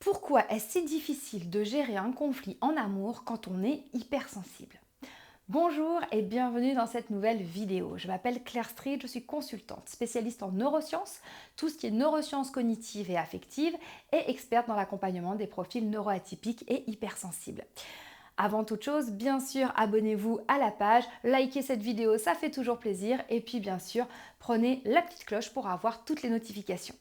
Pourquoi est-ce si difficile de gérer un conflit en amour quand on est hypersensible? Bonjour et bienvenue dans cette nouvelle vidéo. Je m'appelle Claire Street, je suis consultante, spécialiste en neurosciences, tout ce qui est neurosciences cognitives et affectives et experte dans l'accompagnement des profils neuroatypiques et hypersensibles. Avant toute chose, bien sûr, abonnez-vous à la page, likez cette vidéo, ça fait toujours plaisir et puis bien sûr, prenez la petite cloche pour avoir toutes les notifications.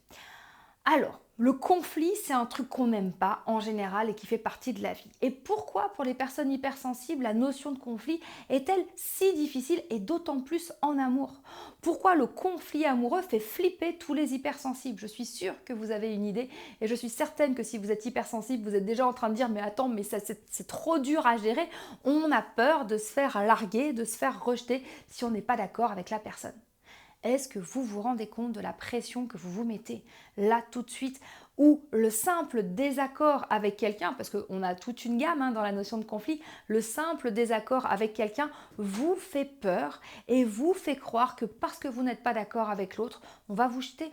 Alors, le conflit, c'est un truc qu'on n'aime pas en général et qui fait partie de la vie. Et pourquoi pour les personnes hypersensibles, la notion de conflit est-elle si difficile et d'autant plus en amour? Pourquoi le conflit amoureux fait flipper tous les hypersensibles? Je suis sûre que vous avez une idée et je suis certaine que si vous êtes hypersensible, vous êtes déjà en train de dire mais attends, mais ça c'est trop dur à gérer. On a peur de se faire larguer, de se faire rejeter si on n'est pas d'accord avec la personne. Est-ce que vous vous rendez compte de la pression que vous vous mettez là tout de suite ou le simple désaccord avec quelqu'un, parce qu'on a toute une gamme dans la notion de conflit, le simple désaccord avec quelqu'un vous fait peur et vous fait croire que parce que vous n'êtes pas d'accord avec l'autre, on va vous jeter.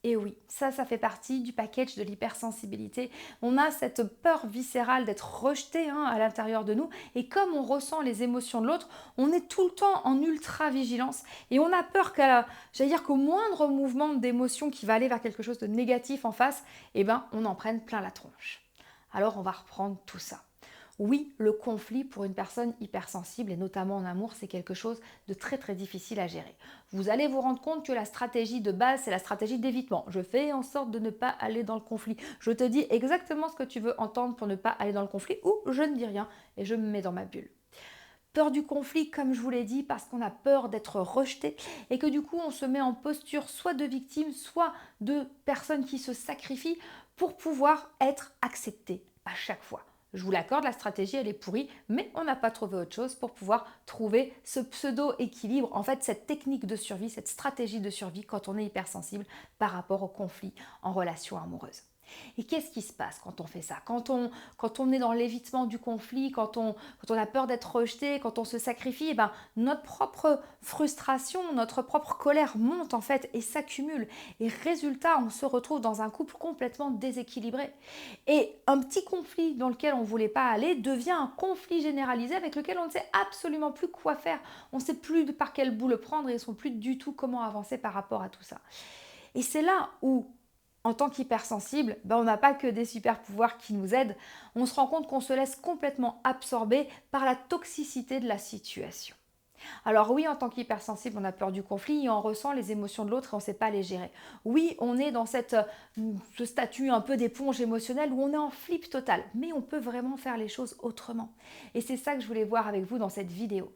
Et oui, ça fait partie du package de l'hypersensibilité. On a cette peur viscérale d'être rejeté à l'intérieur de nous. Et comme on ressent les émotions de l'autre, on est tout le temps en ultra-vigilance. Et on a peur qu'au moindre mouvement d'émotion qui va aller vers quelque chose de négatif en face, on en prenne plein la tronche. Alors on va reprendre tout ça. Oui, le conflit pour une personne hypersensible et notamment en amour, c'est quelque chose de très très difficile à gérer. Vous allez vous rendre compte que la stratégie de base, c'est la stratégie d'évitement. Je fais en sorte de ne pas aller dans le conflit. Je te dis exactement ce que tu veux entendre pour ne pas aller dans le conflit ou je ne dis rien et je me mets dans ma bulle. Peur du conflit, comme je vous l'ai dit, parce qu'on a peur d'être rejeté et que du coup on se met en posture soit de victime, soit de personne qui se sacrifie pour pouvoir être accepté à chaque fois. Je vous l'accorde, la stratégie elle est pourrie, mais on n'a pas trouvé autre chose pour pouvoir trouver ce pseudo-équilibre, en fait cette technique de survie, cette stratégie de survie quand on est hypersensible par rapport au conflit en relation amoureuse. Et qu'est-ce qui se passe quand on fait ça? Quand on est dans l'évitement du conflit, quand on a peur d'être rejeté, quand on se sacrifie, notre propre frustration, notre propre colère monte en fait et s'accumule. Et résultat, on se retrouve dans un couple complètement déséquilibré. Et un petit conflit dans lequel on ne voulait pas aller devient un conflit généralisé avec lequel on ne sait absolument plus quoi faire. On ne sait plus par quel bout le prendre et on ne sait plus du tout comment avancer par rapport à tout ça. Et c'est là où en tant qu'hypersensible, on n'a pas que des super pouvoirs qui nous aident. On se rend compte qu'on se laisse complètement absorber par la toxicité de la situation. Alors oui, en tant qu'hypersensible, on a peur du conflit et on ressent les émotions de l'autre et on ne sait pas les gérer. Oui, on est dans ce statut un peu d'éponge émotionnelle où on est en flip total, mais on peut vraiment faire les choses autrement. Et c'est ça que je voulais voir avec vous dans cette vidéo.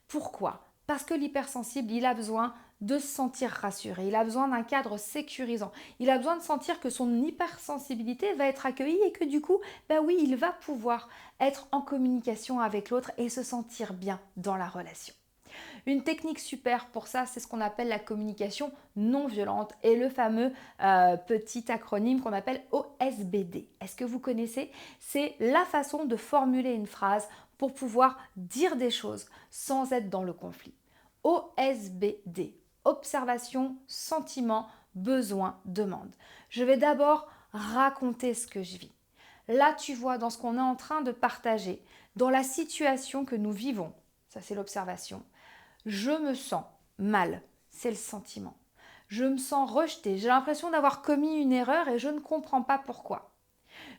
Pourquoi? Parce que l'hypersensible, il a besoin de se sentir rassuré, il a besoin d'un cadre sécurisant, il a besoin de sentir que son hypersensibilité va être accueillie et que du coup, oui, il va pouvoir être en communication avec l'autre et se sentir bien dans la relation. Une technique super pour ça, c'est ce qu'on appelle la communication non violente et le fameux petit acronyme qu'on appelle OSBD. Est-ce que vous connaissez? C'est la façon de formuler une phrase pour pouvoir dire des choses sans être dans le conflit. OSBD, observation, sentiment, besoin, demande. Je vais d'abord raconter ce que je vis. Là, tu vois, dans ce qu'on est en train de partager, dans la situation que nous vivons, ça c'est l'observation, je me sens mal, c'est le sentiment. Je me sens rejetée, j'ai l'impression d'avoir commis une erreur et je ne comprends pas pourquoi.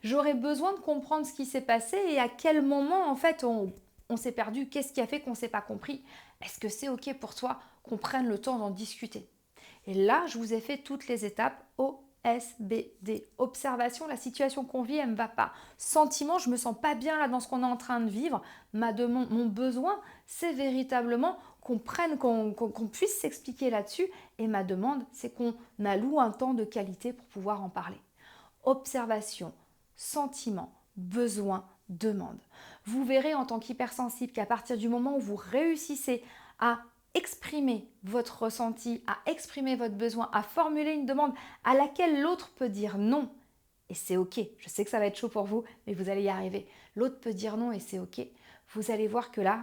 J'aurais besoin de comprendre ce qui s'est passé et à quel moment en fait on s'est perdu, qu'est-ce qui a fait qu'on ne s'est pas compris. Est-ce que c'est ok pour toi qu'on prenne le temps d'en discuter? Et là, je vous ai fait toutes les étapes OSBD. Observation, la situation qu'on vit, elle ne me va pas. Sentiment, je ne me sens pas bien là dans ce qu'on est en train de vivre. Mon besoin, c'est véritablement qu'on puisse s'expliquer là-dessus. Et ma demande, c'est qu'on alloue un temps de qualité pour pouvoir en parler. Observation, sentiment, besoin, demande. Vous verrez en tant qu'hypersensible qu'à partir du moment où vous réussissez à exprimer votre ressenti, à exprimer votre besoin, à formuler une demande à laquelle l'autre peut dire non, et c'est ok, je sais que ça va être chaud pour vous, mais vous allez y arriver. L'autre peut dire non et c'est ok. Vous allez voir que là,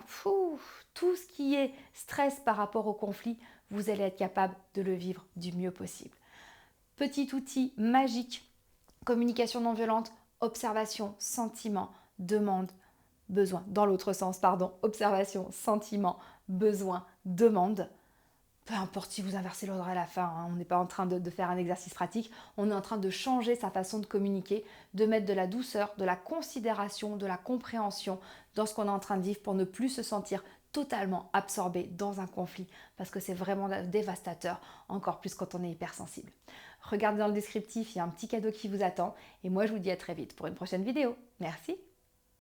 tout ce qui est stress par rapport au conflit, vous allez être capable de le vivre du mieux possible. Petit outil magique, communication non violente, observation, sentiment, demande, besoin. Dans l'autre sens, pardon, observation, sentiment, besoin, demande. Peu importe si vous inversez l'ordre à la fin, hein, on n'est pas en train de faire un exercice pratique, on est en train de changer sa façon de communiquer, de mettre de la douceur, de la considération, de la compréhension dans ce qu'on est en train de vivre pour ne plus se sentir totalement absorbé dans un conflit parce que c'est vraiment dévastateur, encore plus quand on est hypersensible. Regardez dans le descriptif, il y a un petit cadeau qui vous attend et moi je vous dis à très vite pour une prochaine vidéo. Merci.